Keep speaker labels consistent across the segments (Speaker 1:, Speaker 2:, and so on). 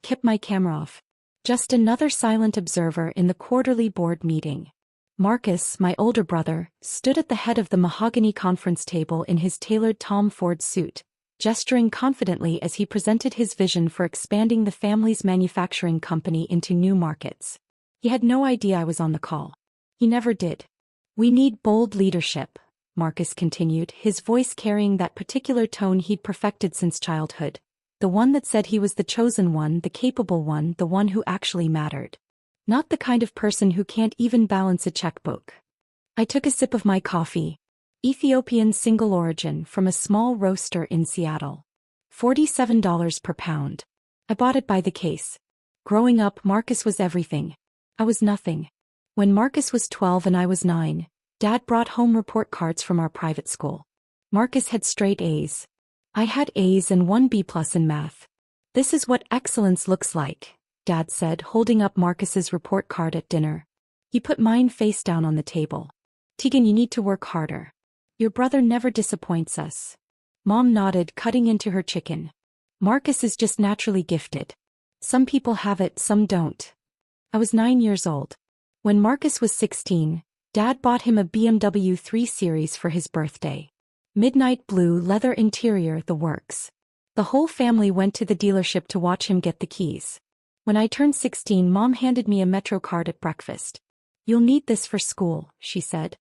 Speaker 1: kept my camera off. Just another silent observer in the quarterly board meeting. Marcus, my older brother, stood at the head of the mahogany conference table in his tailored Tom Ford suit, gesturing confidently as he presented his vision for expanding the family's manufacturing company into new markets. He had no idea I was on the call. He never did. "We need bold leadership," Marcus continued, his voice carrying that particular tone he'd perfected since childhood. The one that said he was the chosen one, the capable one, the one who actually mattered. Not the kind of person who can't even balance a checkbook. I took a sip of my coffee. Ethiopian single origin from a small roaster in Seattle. $47 per pound. I bought it by the case. Growing up, Marcus was everything. I was nothing. When Marcus was 12 and I was 9, Dad brought home report cards from our private school. Marcus had straight A's. I had A's and 1 B+ in math. "This is what excellence looks like," Dad said, holding up Marcus's report card at dinner. He put mine face down on the table. "Tegan, you need to work harder. Your brother never disappoints us." Mom nodded, cutting into her chicken. "Marcus is just naturally gifted. Some people have it, some don't." I was 9 years old. When Marcus was 16, Dad bought him a BMW 3 Series for his birthday. Midnight blue, leather interior, the works. The whole family went to the dealership to watch him get the keys. When I turned 16, Mom handed me a Metro card at breakfast. "You'll need this for school," she said.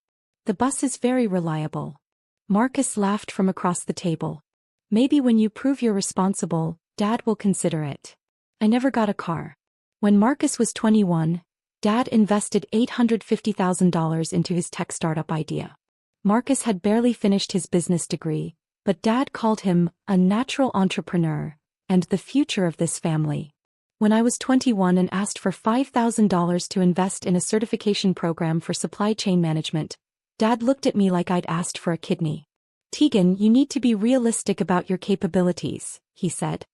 Speaker 1: "The bus is very reliable." Marcus laughed from across the table. "Maybe when you prove you're responsible, Dad will consider it." I never got a car. When Marcus was 21, Dad invested $850,000 into his tech startup idea. Marcus had barely finished his business degree, but Dad called him a natural entrepreneur and the future of this family. When I was 21 and asked for $5,000 to invest in a certification program for supply chain management, Dad looked at me like I'd asked for a kidney. "Tegan, you need to be realistic about your capabilities," he said.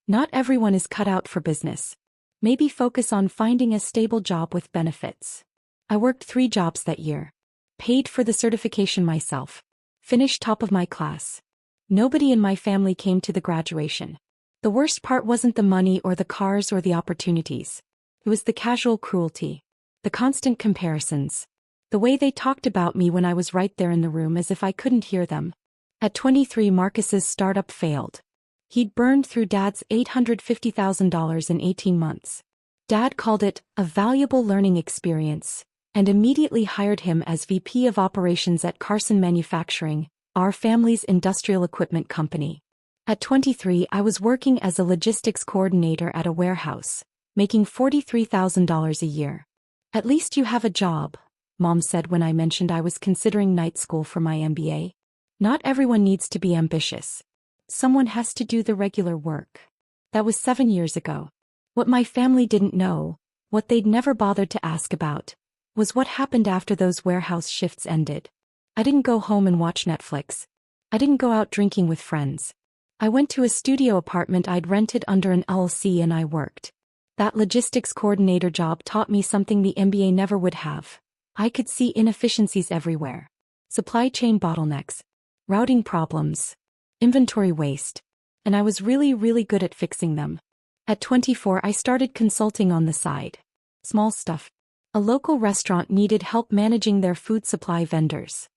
Speaker 1: "Not everyone is cut out for business. Maybe focus on finding a stable job with benefits." I worked 3 jobs that year. Paid for the certification myself. Finished top of my class. Nobody in my family came to the graduation. The worst part wasn't the money or the cars or the opportunities. It was the casual cruelty. The constant comparisons. The way they talked about me when I was right there in the room as if I couldn't hear them. At 23, Marcus's startup failed. He'd burned through Dad's $850,000 in 18 months. Dad called it a valuable learning experience and immediately hired him as VP of Operations at Carson Manufacturing, our family's industrial equipment company. At 23, I was working as a logistics coordinator at a warehouse, making $43,000 a year. "At least you have a job," Mom said when I mentioned I was considering night school for my MBA. "Not everyone needs to be ambitious. Someone has to do the regular work." That was 7 years ago. What my family didn't know, what they'd never bothered to ask about, was what happened after those warehouse shifts ended. I didn't go home and watch Netflix. I didn't go out drinking with friends. I went to a studio apartment I'd rented under an LLC and I worked. That logistics coordinator job taught me something the MBA never would have. I could see inefficiencies everywhere. Supply chain bottlenecks. Routing problems. Inventory waste. And I was really good at fixing them. At 24, I started consulting on the side. Small stuff. A local restaurant needed help managing their food supply vendors.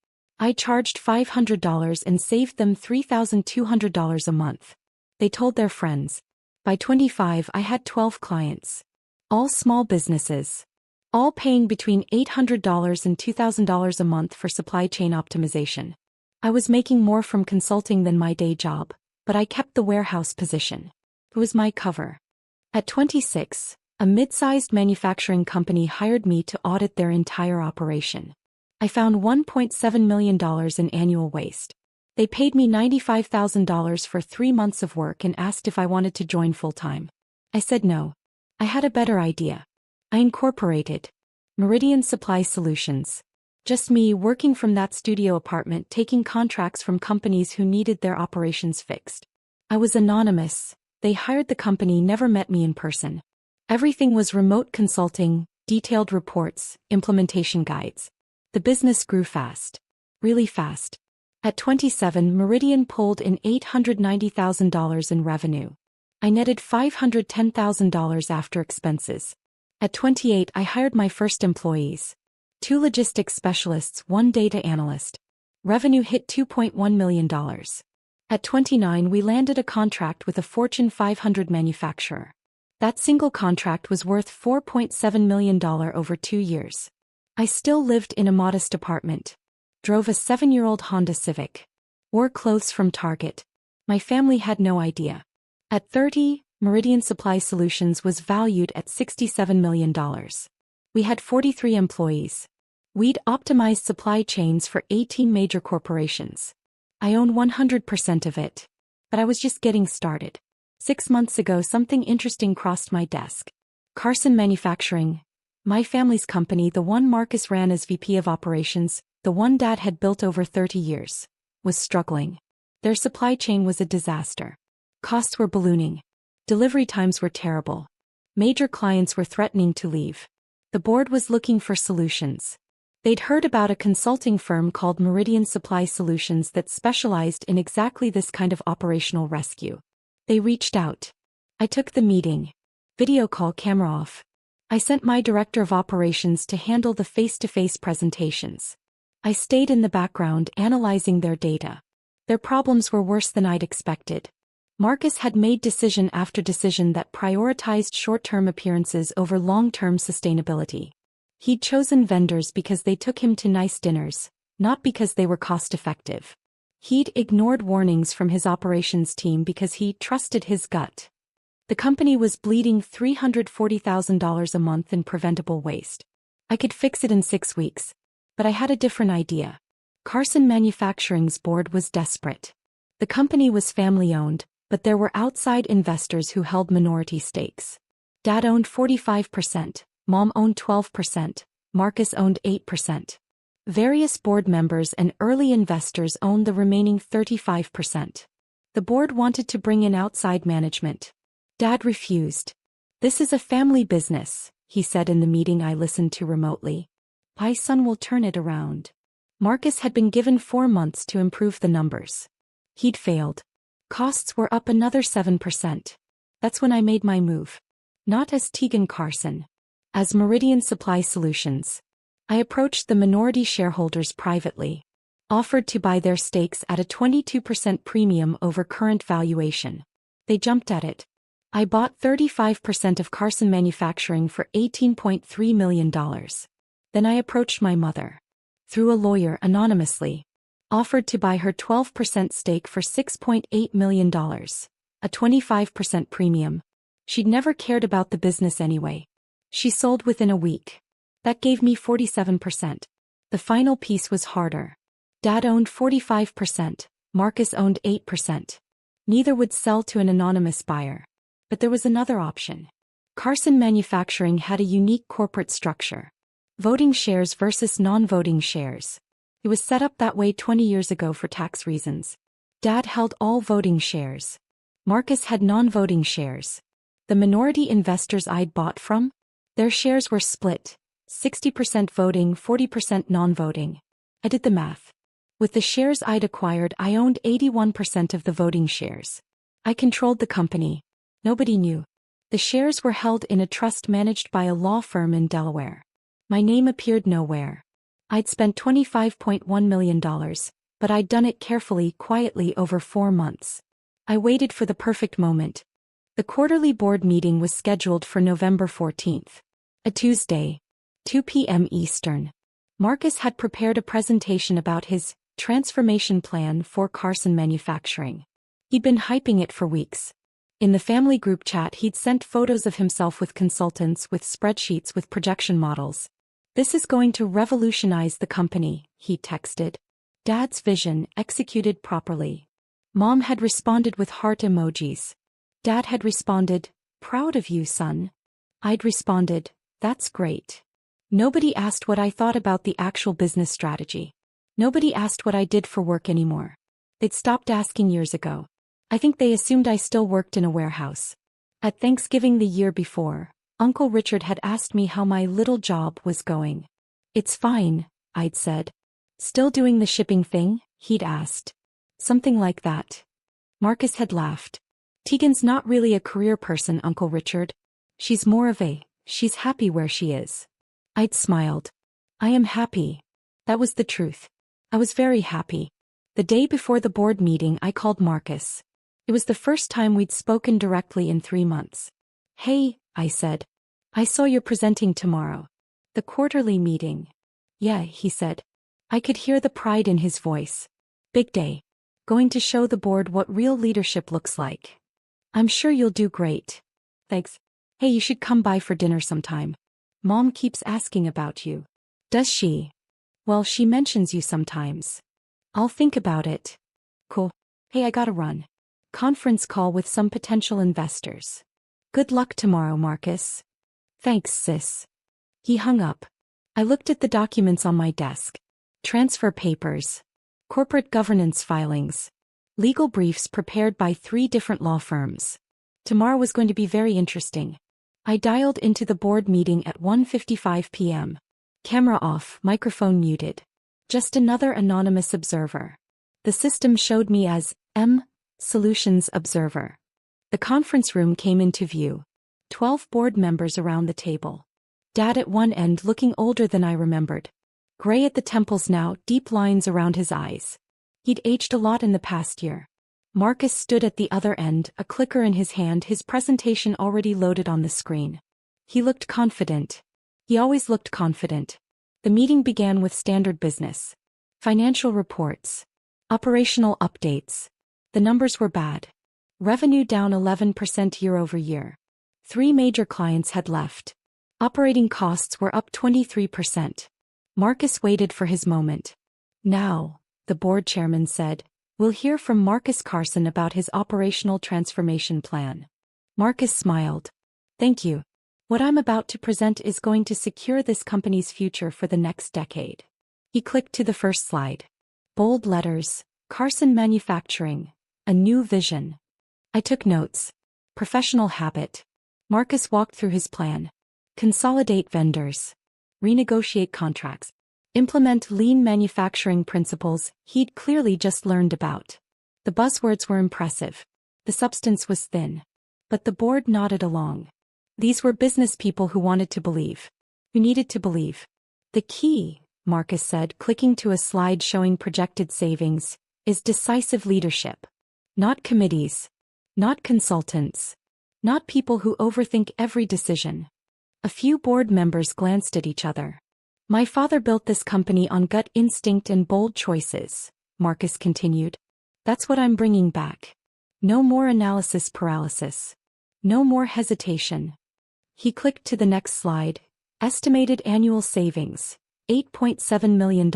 Speaker 1: I charged $500 and saved them $3,200 a month. They told their friends. By 25, I had 12 clients. All small businesses. All paying between $800 and $2,000 a month for supply chain optimization. I was making more from consulting than my day job, but I kept the warehouse position. It was my cover. At 26, a mid-sized manufacturing company hired me to audit their entire operation. I found $1.7 million in annual waste. They paid me $95,000 for 3 months of work and asked if I wanted to join full-time. I said no. I had a better idea. I incorporated Meridian Supply Solutions. Just me working from that studio apartment, taking contracts from companies who needed their operations fixed. I was anonymous. They hired the company, never met me in person. Everything was remote consulting, detailed reports, implementation guides. The business grew fast. Really fast. At 27, Meridian pulled in $890,000 in revenue. I netted $510,000 after expenses. At 28, I hired my first employees. 2 logistics specialists, 1 data analyst. Revenue hit $2.1 million. At 29, we landed a contract with a Fortune 500 manufacturer. That single contract was worth $4.7 million over 2 years. I still lived in a modest apartment. Drove a 7-year-old Honda Civic. Wore clothes from Target. My family had no idea. At 30, Meridian Supply Solutions was valued at $67 million. We had 43 employees. We'd optimized supply chains for 18 major corporations. I own 100% of it. But I was just getting started. 6 months ago, something interesting crossed my desk. Carson Manufacturing, my family's company, the one Marcus ran as VP of Operations, the one Dad had built over 30 years, was struggling. Their supply chain was a disaster. Costs were ballooning. Delivery times were terrible. Major clients were threatening to leave. The board was looking for solutions. They'd heard about a consulting firm called Meridian Supply Solutions that specialized in exactly this kind of operational rescue. They reached out. I took the meeting. Video call, camera off. I sent my director of operations to handle the face-to-face presentations. I stayed in the background analyzing their data. Their problems were worse than I'd expected. Marcus had made decision after decision that prioritized short-term appearances over long-term sustainability. He'd chosen vendors because they took him to nice dinners, not because they were cost-effective. He'd ignored warnings from his operations team because he trusted his gut. The company was bleeding $340,000 a month in preventable waste. I could fix it in 6 weeks. But I had a different idea. Carson Manufacturing's board was desperate. The company was family-owned, but there were outside investors who held minority stakes. Dad owned 45%, Mom owned 12%, Marcus owned 8%. Various board members and early investors owned the remaining 35%. The board wanted to bring in outside management. Dad refused. "This is a family business," he said in the meeting I listened to remotely. "My son will turn it around." Marcus had been given 4 months to improve the numbers. He'd failed. Costs were up another 7%. That's when I made my move. Not as Tegan Carson. As Meridian Supply Solutions. I approached the minority shareholders privately. Offered to buy their stakes at a 22% premium over current valuation. They jumped at it. I bought 35% of Carson Manufacturing for $18.3 million. Then I approached my mother. Through a lawyer anonymously. Offered to buy her 12% stake for $6.8 million. A 25% premium. She'd never cared about the business anyway. She sold within a week. That gave me 47%. The final piece was harder. Dad owned 45%, Marcus owned 8%. Neither would sell to an anonymous buyer. But there was another option. Carson Manufacturing had a unique corporate structure. Voting shares versus non-voting shares. It was set up that way 20 years ago for tax reasons. Dad held all voting shares. Marcus had non-voting shares. The minority investors I'd bought from? Their shares were split. 60% voting, 40% non-voting. I did the math. With the shares I'd acquired, I owned 81% of the voting shares. I controlled the company. Nobody knew. The shares were held in a trust managed by a law firm in Delaware. My name appeared nowhere. I'd spent $25.1 million, but I'd done it carefully, quietly over 4 months. I waited for the perfect moment. The quarterly board meeting was scheduled for November 14th. A Tuesday. 2 p.m. Eastern. Marcus had prepared a presentation about his transformation plan for Carson Manufacturing. He'd been hyping it for weeks. In the family group chat, he'd sent photos of himself with consultants, with spreadsheets, with projection models. "This is going to revolutionize the company," he texted. Dad's vision, executed properly. Mom had responded with heart emojis. Dad had responded, "Proud of you, son." I'd responded, "That's great." Nobody asked what I thought about the actual business strategy. Nobody asked what I did for work anymore. They'd stopped asking years ago. I think they assumed I still worked in a warehouse. At Thanksgiving the year before, Uncle Richard had asked me how my little job was going. "It's fine," I'd said. "Still doing the shipping thing?" he'd asked. Something like that. Marcus had laughed. Tegan's not really a career person, Uncle Richard. She's she's happy where she is. I'd smiled. I am happy. That was the truth. I was very happy. The day before the board meeting I called Marcus. It was the first time we'd spoken directly in 3 months. Hey, I said. I saw you're presenting tomorrow. The quarterly meeting. Yeah, he said. I could hear the pride in his voice. Big day. Going to show the board what real leadership looks like. I'm sure you'll do great. Thanks. Hey, you should come by for dinner sometime. Mom keeps asking about you. Does she? Well, she mentions you sometimes. I'll think about it. Cool. Hey, I gotta run. Conference call with some potential investors. Good luck tomorrow, Marcus. Thanks, sis. He hung up. I looked at the documents on my desk. Transfer papers. Corporate governance filings. Legal briefs prepared by 3 different law firms. Tomorrow was going to be very interesting. I dialed into the board meeting at 1:55 p.m. Camera off, microphone muted. Just another anonymous observer. The system showed me as M. Solutions Observer. The conference room came into view. 12 board members around the table. Dad at one end looking older than I remembered. Gray at the temples now, deep lines around his eyes. He'd aged a lot in the past year. Marcus stood at the other end, a clicker in his hand, his presentation already loaded on the screen. He looked confident. He always looked confident. The meeting began with standard business. Financial reports. Operational updates. The numbers were bad. Revenue down 11% year-over-year. 3 major clients had left. Operating costs were up 23%. Marcus waited for his moment. Now, the board chairman said, we'll hear from Marcus Carson about his operational transformation plan. Marcus smiled. Thank you. What I'm about to present is going to secure this company's future for the next decade. He clicked to the first slide. Bold letters, Carson Manufacturing, a new vision. I took notes. Professional habit. Marcus walked through his plan. Consolidate vendors. Renegotiate contracts. Implement lean manufacturing principles he'd clearly just learned about. The buzzwords were impressive. The substance was thin. But the board nodded along. These were business people who wanted to believe. Who needed to believe. The key, Marcus said, clicking to a slide showing projected savings, is decisive leadership. Not committees. Not consultants. Not people who overthink every decision. A few board members glanced at each other. My father built this company on gut instinct and bold choices, Marcus continued. That's what I'm bringing back. No more analysis paralysis. No more hesitation. He clicked to the next slide. Estimated annual savings, $8.7 million.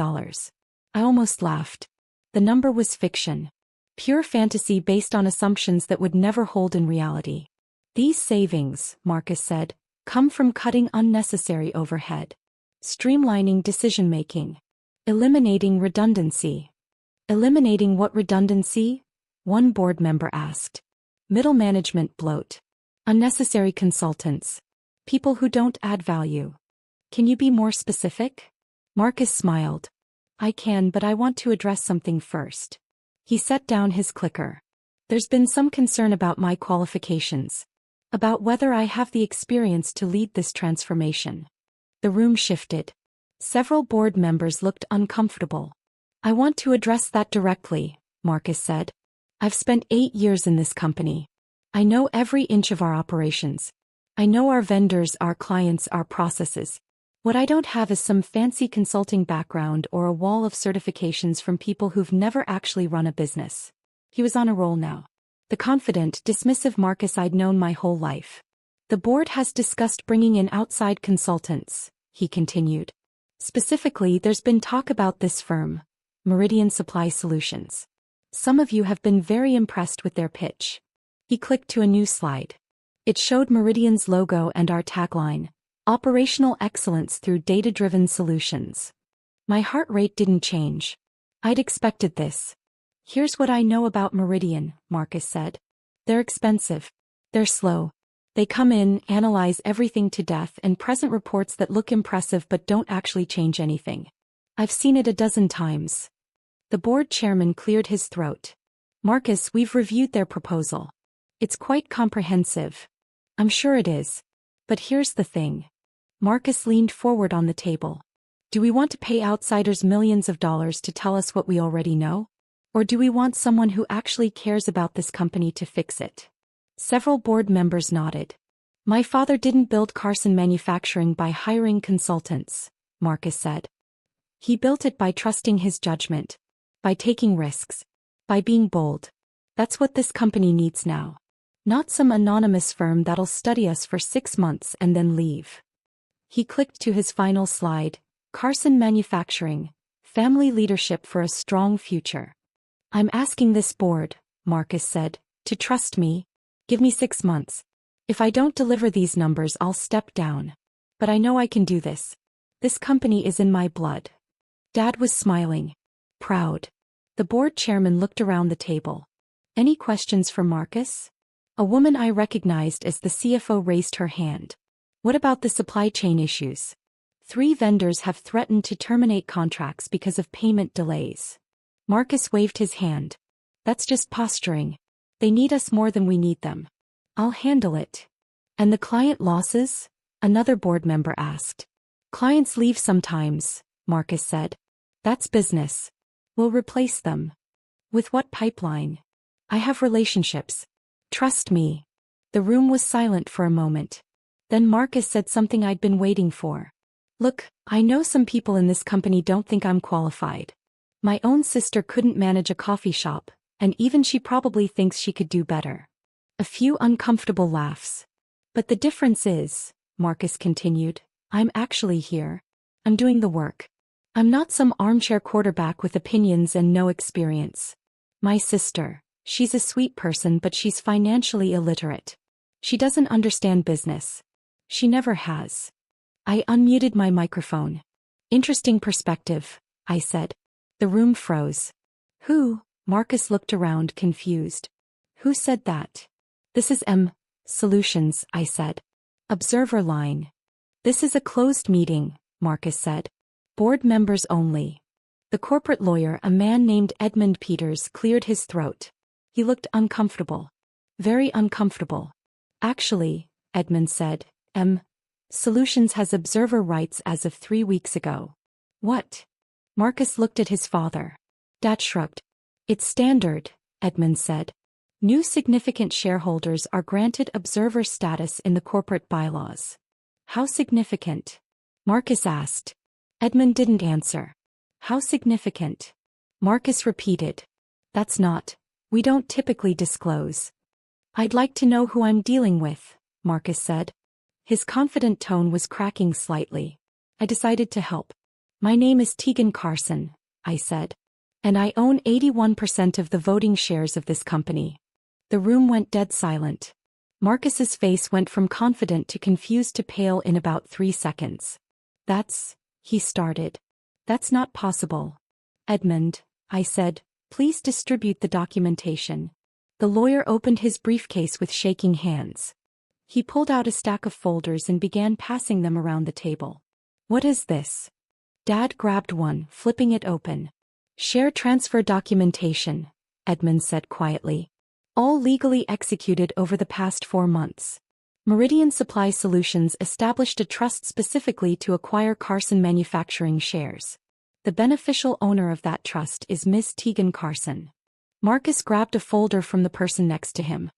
Speaker 1: I almost laughed. The number was fiction. Pure fantasy based on assumptions that would never hold in reality. These savings, Marcus said, come from cutting unnecessary overhead. Streamlining decision-making. Eliminating redundancy. Eliminating what redundancy? One board member asked. Middle management bloat. Unnecessary consultants. People who don't add value. Can you be more specific? Marcus smiled. I can, but I want to address something first. He set down his clicker. There's been some concern about my qualifications. About whether I have the experience to lead this transformation. The room shifted. Several board members looked uncomfortable. I want to address that directly, Marcus said. I've spent 8 years in this company. I know every inch of our operations. I know our vendors, our clients, our processes. What I don't have is some fancy consulting background or a wall of certifications from people who've never actually run a business. He was on a roll now. The confident, dismissive Marcus I'd known my whole life. The board has discussed bringing in outside consultants, he continued. Specifically, there's been talk about this firm, Meridian Supply Solutions. Some of you have been very impressed with their pitch. He clicked to a new slide. It showed Meridian's logo and our tagline, Operational Excellence Through Data-Driven Solutions. My heart rate didn't change. I'd expected this. Here's what I know about Meridian, Marcus said. They're expensive. They're slow. They come in, analyze everything to death and present reports that look impressive but don't actually change anything. I've seen it a dozen times. The board chairman cleared his throat. Marcus, we've reviewed their proposal. It's quite comprehensive. I'm sure it is. But here's the thing. Marcus leaned forward on the table. Do we want to pay outsiders millions of dollars to tell us what we already know? Or do we want someone who actually cares about this company to fix it? Several board members nodded. My father didn't build Carson Manufacturing by hiring consultants, Marcus said. He built it by trusting his judgment, by taking risks, by being bold. That's what this company needs now. Not some anonymous firm that'll study us for 6 months and then leave. He clicked to his final slide, Carson Manufacturing, Family Leadership for a Strong Future. I'm asking this board, Marcus said, to trust me. Give me 6 months. If I don't deliver these numbers, I'll step down. But I know I can do this. This company is in my blood. Dad was smiling. Proud. The board chairman looked around the table. Any questions for Marcus? A woman I recognized as the CFO raised her hand. What about the supply chain issues? 3 vendors have threatened to terminate contracts because of payment delays. Marcus waved his hand. That's just posturing. They need us more than we need them. I'll handle it. And the client losses? Another board member asked. Clients leave sometimes, Marcus said. That's business. We'll replace them. With what pipeline? I have relationships. Trust me. The room was silent for a moment. Then Marcus said something I'd been waiting for. Look, I know some people in this company don't think I'm qualified. My own sister couldn't manage a coffee shop, and even she probably thinks she could do better. A few uncomfortable laughs. But the difference is, Marcus continued, I'm actually here. I'm doing the work. I'm not some armchair quarterback with opinions and no experience. My sister, she's a sweet person, but she's financially illiterate. She doesn't understand business. She never has. I unmuted my microphone. Interesting perspective, I said. The room froze. Who? Marcus looked around confused. Who said that? This is Solutions, I said. Observer line. This is a closed meeting, Marcus said. Board members only. The corporate lawyer, a man named Edmund Peters, cleared his throat. He looked uncomfortable. Very uncomfortable. Actually, Edmund said, Solutions has observer rights as of 3 weeks ago. What? Marcus looked at his father. Dad shrugged. It's standard, Edmund said. New significant shareholders are granted observer status in the corporate bylaws. How significant? Marcus asked. Edmund didn't answer. How significant? Marcus repeated. That's not. We don't typically disclose. I'd like to know who I'm dealing with, Marcus said. His confident tone was cracking slightly. I decided to help. My name is Tegan Carson, I said. And I own 81% of the voting shares of this company. The room went dead silent. Marcus's face went from confident to confused to pale in about 3 seconds. He started. That's not possible. Edmund, I said, please distribute the documentation. The lawyer opened his briefcase with shaking hands. He pulled out a stack of folders and began passing them around the table. What is this? Dad grabbed one, flipping it open. Share transfer documentation, Edmund said quietly. All legally executed over the past 4 months. Meridian Supply Solutions established a trust specifically to acquire Carson Manufacturing shares. The beneficial owner of that trust is Miss Tegan Carson. Marcus grabbed a folder from the person next to him.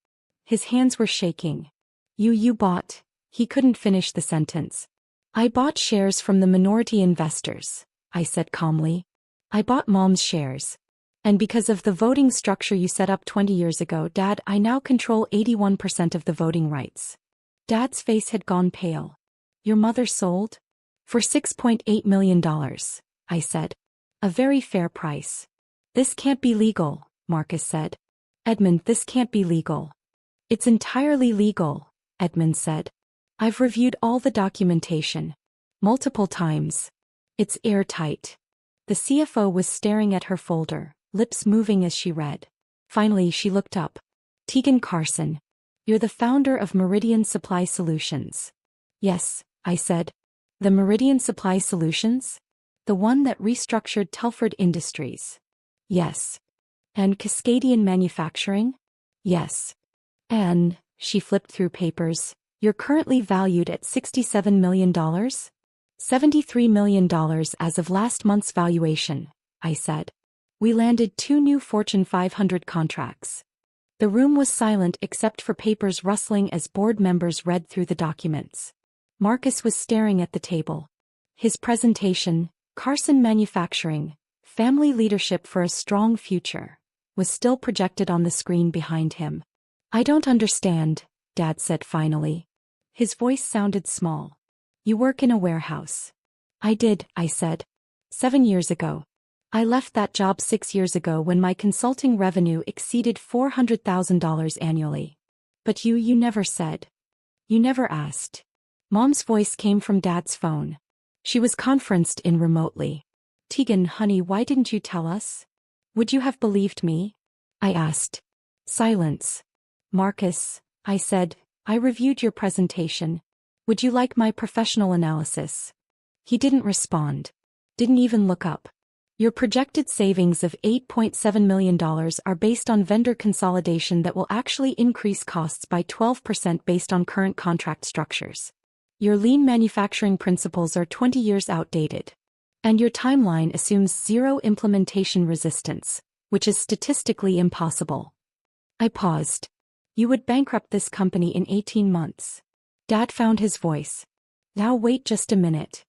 Speaker 1: His hands were shaking. You bought. He couldn't finish the sentence. I bought shares from the minority investors, I said calmly. I bought Mom's shares. And because of the voting structure you set up 20 years ago, Dad, I now control 81% of the voting rights. Dad's face had gone pale. Your mother sold? For $6.8 million, I said. A very fair price. This can't be legal, Marcus said. Edmund, this can't be legal. It's entirely legal, Edmund said. I've reviewed all the documentation. Multiple times. It's airtight. The CFO was staring at her folder, lips moving as she read. Finally she looked up. Tegan Carson. You're the founder of Meridian Supply Solutions. Yes, I said. The Meridian Supply Solutions? The one that restructured Telford Industries. Yes. And Cascadian Manufacturing? Yes. Anne, she flipped through papers, you're currently valued at $67 million? $73 million as of last month's valuation, I said. We landed 2 new Fortune 500 contracts. The room was silent except for papers rustling as board members read through the documents. Marcus was staring at the table. His presentation, Carson Manufacturing, Family Leadership for a Strong Future, was still projected on the screen behind him. I don't understand, Dad said finally. His voice sounded small. You work in a warehouse. I did, I said. 7 years ago. I left that job 6 years ago when my consulting revenue exceeded $400,000 annually. But you never said. You never asked. Mom's voice came from Dad's phone. She was conferenced in remotely. Tegan, honey, why didn't you tell us? Would you have believed me? I asked. Silence. Marcus, I said, I reviewed your presentation. Would you like my professional analysis? He didn't respond. Didn't even look up. Your projected savings of $8.7 million are based on vendor consolidation that will actually increase costs by 12% based on current contract structures. Your lean manufacturing principles are 20 years outdated. And your timeline assumes zero implementation resistance, which is statistically impossible. I paused. You would bankrupt this company in 18 months. Dad found his voice. Now wait just a minute.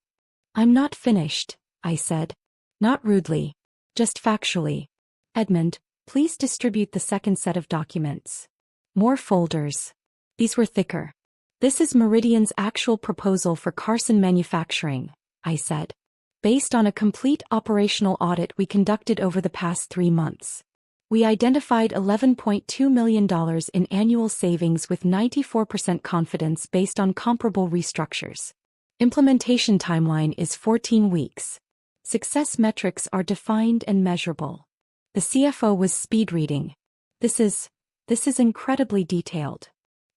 Speaker 1: I'm not finished, I said. Not rudely. Just factually. Edmund, please distribute the second set of documents. More folders. These were thicker. This is Meridian's actual proposal for Carson Manufacturing, I said. Based on a complete operational audit we conducted over the past 3 months. We identified $11.2 million in annual savings with 94% confidence based on comparable restructures. Implementation timeline is 14 weeks. Success metrics are defined and measurable. The CFO was speed reading. This is incredibly detailed.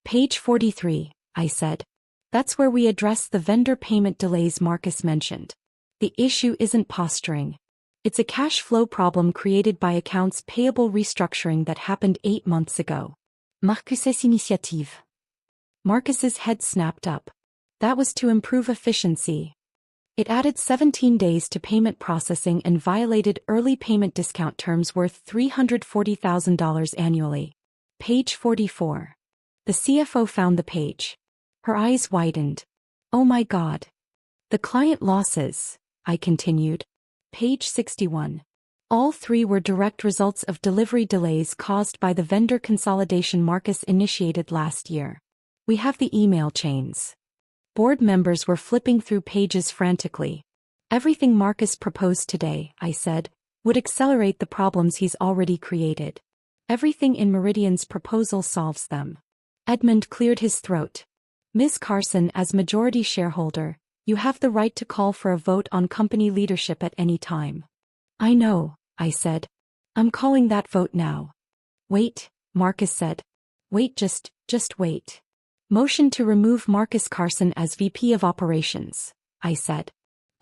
Speaker 1: Page 43, I said. That's where we address the vendor payment delays Marcus mentioned. The issue isn't posturing. It's a cash flow problem created by accounts payable restructuring that happened 8 months ago. Marcus's initiative. Marcus's head snapped up. That was to improve efficiency. It added 17 days to payment processing and violated early payment discount terms worth $340,000 annually. Page 44. The CFO found the page. Her eyes widened. Oh my God. The client losses, I continued. Page 61. All 3 were direct results of delivery delays caused by the vendor consolidation Marcus initiated last year. We have the email chains. Board members were flipping through pages frantically. Everything Marcus proposed today, I said, would accelerate the problems he's already created. Everything in Meridian's proposal solves them. Edmund cleared his throat. Ms. Carson, as majority shareholder, you have the right to call for a vote on company leadership at any time. I know, I said. I'm calling that vote now. Wait, Marcus said. Wait, just wait. Motion to remove Marcus Carson as VP of Operations, I said.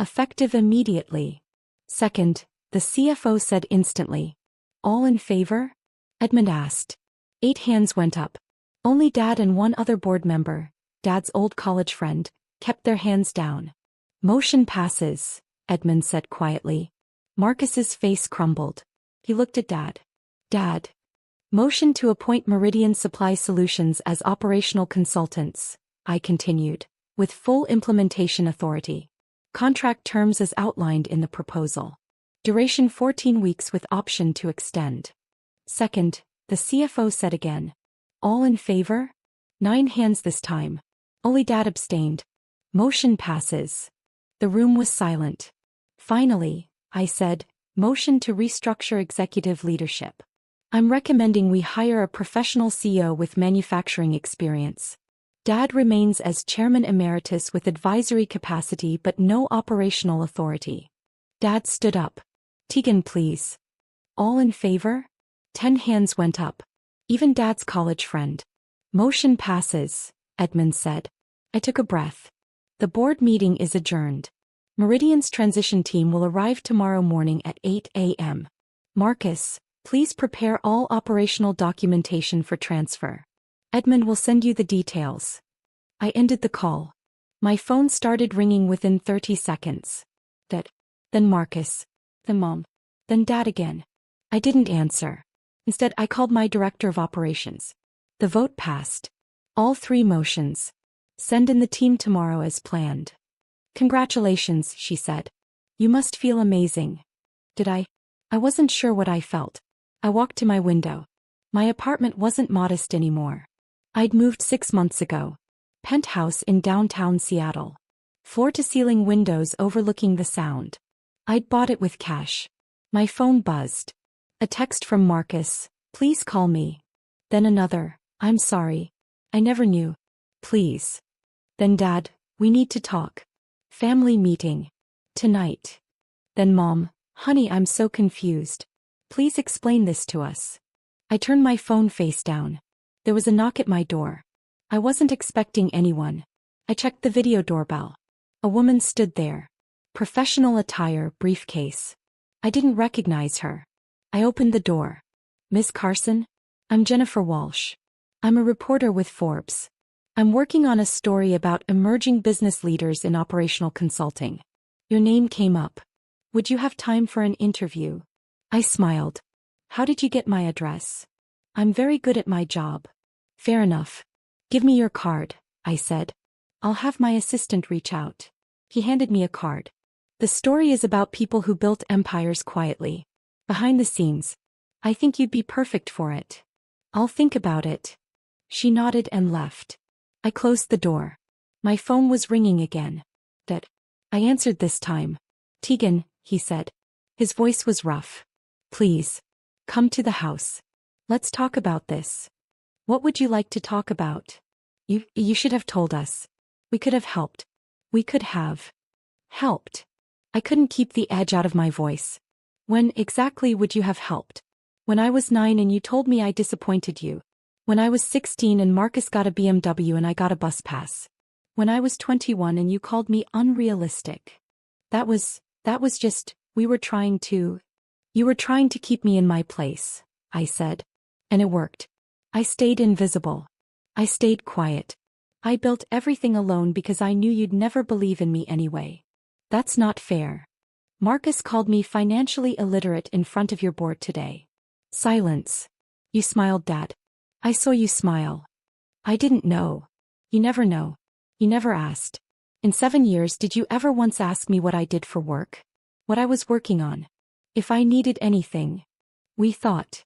Speaker 1: Effective immediately. Second, the CFO said instantly. All in favor? Edmund asked. 8 hands went up. Only Dad and 1 other board member, Dad's old college friend, kept their hands down. Motion passes, Edmund said quietly. Marcus's face crumbled. He looked at Dad. Dad. Motion to appoint Meridian Supply Solutions as operational consultants, I continued, with full implementation authority. Contract terms as outlined in the proposal. Duration 14 weeks with option to extend. Second, the CFO said again. All in favor? 9 hands this time. Only Dad abstained. Motion passes. The room was silent. Finally, I said, motion to restructure executive leadership. I'm recommending we hire a professional CEO with manufacturing experience. Dad remains as chairman emeritus with advisory capacity but no operational authority. Dad stood up. Tegan, please. All in favor? 10 hands went up. Even Dad's college friend. Motion passes, Edmund said. I took a breath. The board meeting is adjourned. Meridian's transition team will arrive tomorrow morning at 8 a.m. Marcus, please prepare all operational documentation for transfer. Edmund will send you the details. I ended the call. My phone started ringing within 30 seconds. Then Marcus. Then Mom. Then Dad again. I didn't answer. Instead, I called my director of operations. The vote passed. All 3 motions. Send in the team tomorrow as planned. Congratulations, she said. You must feel amazing. Did I? I wasn't sure what I felt. I walked to my window. My apartment wasn't modest anymore. I'd moved 6 months ago. Penthouse in downtown Seattle. Floor-to-ceiling windows overlooking the Sound. I'd bought it with cash. My phone buzzed. A text from Marcus, please call me. Then another, I'm sorry. I never knew. Please. Then Dad, we need to talk. Family meeting. Tonight. Then Mom, honey, I'm so confused. Please explain this to us. I turned my phone face down. There was a knock at my door. I wasn't expecting anyone. I checked the video doorbell. A woman stood there. Professional attire, briefcase. I didn't recognize her. I opened the door. Miss Carson? I'm Jennifer Walsh. I'm a reporter with Forbes. I'm working on a story about emerging business leaders in operational consulting. Your name came up. Would you have time for an interview? I smiled. How did you get my address? I'm very good at my job. Fair enough. Give me your card, I said. I'll have my assistant reach out. He handed me a card. The story is about people who built empires quietly. Behind the scenes. I think you'd be perfect for it. I'll think about it. She nodded and left. I closed the door. My phone was ringing again. I answered this time. Tegan, he said. His voice was rough. Please. Come to the house. Let's talk about this. What would you like to talk about? You should have told us. We could have helped. We could have helped. I couldn't keep the edge out of my voice. When exactly would you have helped? When I was 9 and you told me I disappointed you. When I was 16 and Marcus got a BMW and I got a bus pass. When I was 21 and you called me unrealistic. That was just, you were trying to keep me in my place, I said. And it worked. I stayed invisible. I stayed quiet. I built everything alone because I knew you'd never believe in me anyway. That's not fair. Marcus called me financially illiterate in front of your board today. Silence. You smiled, Dad. I saw you smile. I didn't know. You never know. You never asked. In 7 years, did you ever once ask me what I did for work? What I was working on? If I needed anything? You thought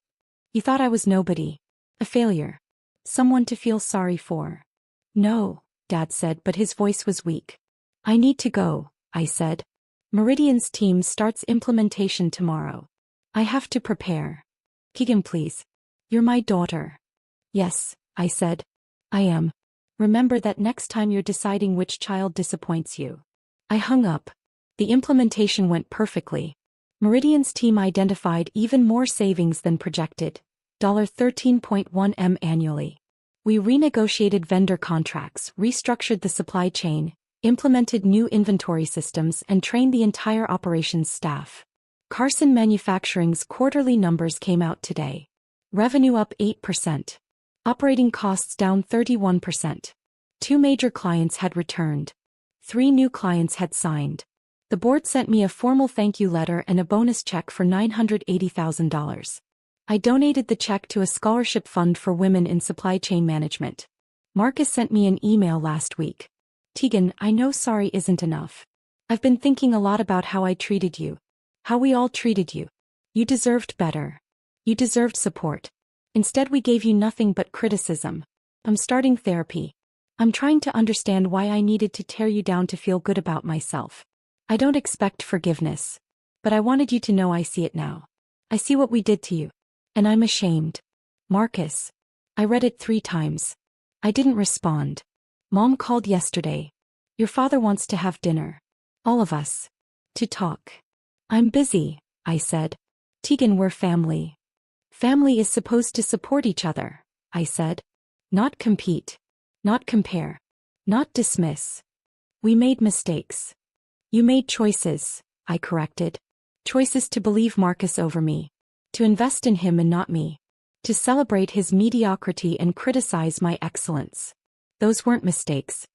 Speaker 1: I was nobody. A failure. Someone to feel sorry for. No, Dad said, but his voice was weak. I need to go, I said. Meridian's team starts implementation tomorrow. I have to prepare. Keegan, please. You're my daughter. Yes, I said. I am. Remember that next time you're deciding which child disappoints you. I hung up. The implementation went perfectly. Meridian's team identified even more savings than projected, $13.1 million annually. We renegotiated vendor contracts, restructured the supply chain, implemented new inventory systems, and trained the entire operations staff. Carson Manufacturing's quarterly numbers came out today. Revenue up 8%. Operating costs down 31%. 2 major clients had returned. 3 new clients had signed. The board sent me a formal thank you letter and a bonus check for $980,000. I donated the check to a scholarship fund for women in supply chain management. Marcus sent me an email last week. Tegan, I know sorry isn't enough. I've been thinking a lot about how I treated you. How we all treated you. You deserved better. You deserved support. Instead, we gave you nothing but criticism. I'm starting therapy. I'm trying to understand why I needed to tear you down to feel good about myself. I don't expect forgiveness. But I wanted you to know I see it now. I see what we did to you. And I'm ashamed. Marcus. I read it 3 times. I didn't respond. Mom called yesterday. Your father wants to have dinner. All of us. To talk. I'm busy, I said. Tegan, we're family. Family is supposed to support each other, I said. Not compete. Not compare. Not dismiss. We made mistakes. You made choices, I corrected. Choices to believe Marcus over me. To invest in him and not me. to celebrate his mediocrity and criticize my excellence. Those weren't mistakes.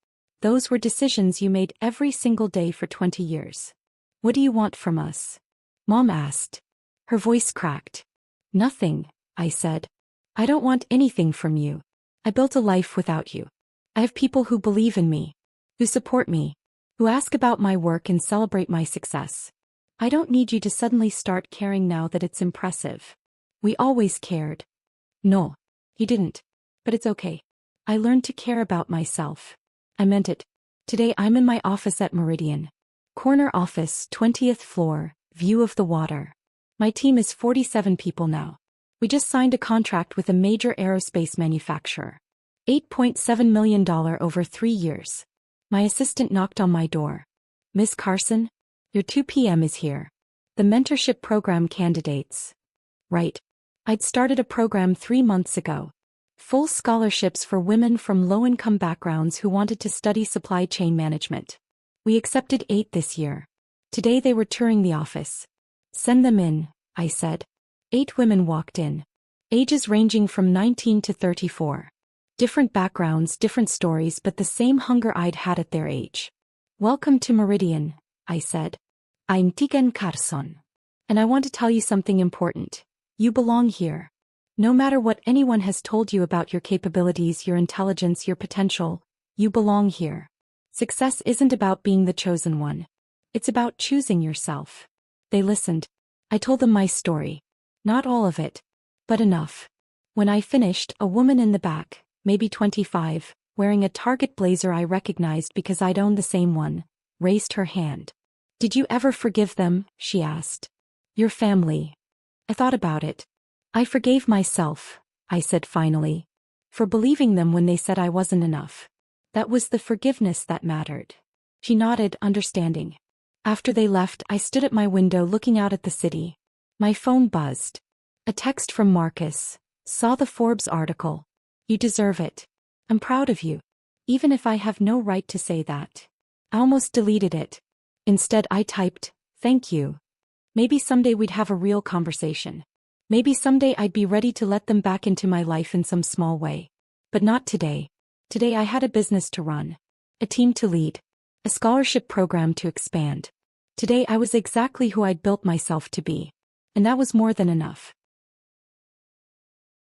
Speaker 1: Those were decisions you made every single day for 20 years. What do you want from us? Mom asked. Her voice cracked. Nothing, I said. I don't want anything from you. I built a life without you. I have people who believe in me, who support me, who ask about my work and celebrate my success. I don't need you to suddenly start caring now that it's impressive. We always cared. No, he didn't. But it's okay. I learned to care about myself. I meant it. Today I'm in my office at Meridian. Corner office, 20th floor, view of the water. My team is 47 people now. We just signed a contract with a major aerospace manufacturer. $8.7 million over 3 years. My assistant knocked on my door. Miss Carson? Your 2 p.m. is here. The mentorship program candidates. Right. I'd started a program 3 months ago. Full scholarships for women from low-income backgrounds who wanted to study supply chain management. We accepted 8 this year. Today they were touring the office. Send them in, I said. 8 women walked in. Ages ranging from 19 to 34. Different backgrounds, different stories, but the same hunger I'd had at their age. Welcome to Meridian, I said. I'm Tegan Carson. And I want to tell you something important. You belong here. No matter what anyone has told you about your capabilities, your intelligence, your potential, you belong here. Success isn't about being the chosen one. It's about choosing yourself. They listened. I told them my story. Not all of it, but enough. When I finished, a woman in the back, maybe 25, wearing a Target blazer I recognized because I'd owned the same one, raised her hand. Did you ever forgive them? She asked. Your family. I thought about it. I forgave myself, I said finally, for believing them when they said I wasn't enough. That was the forgiveness that mattered. She nodded, understanding. After they left, I stood at my window looking out at the city. My phone buzzed. A text from Marcus. Saw the Forbes article. You deserve it. I'm proud of you. Even if I have no right to say that. I almost deleted it. Instead I typed, thank you. Maybe someday we'd have a real conversation. Maybe someday I'd be ready to let them back into my life in some small way. But not today. Today I had a business to run. A team to lead. A scholarship program to expand. Today I was exactly who I'd built myself to be. And that was more than enough.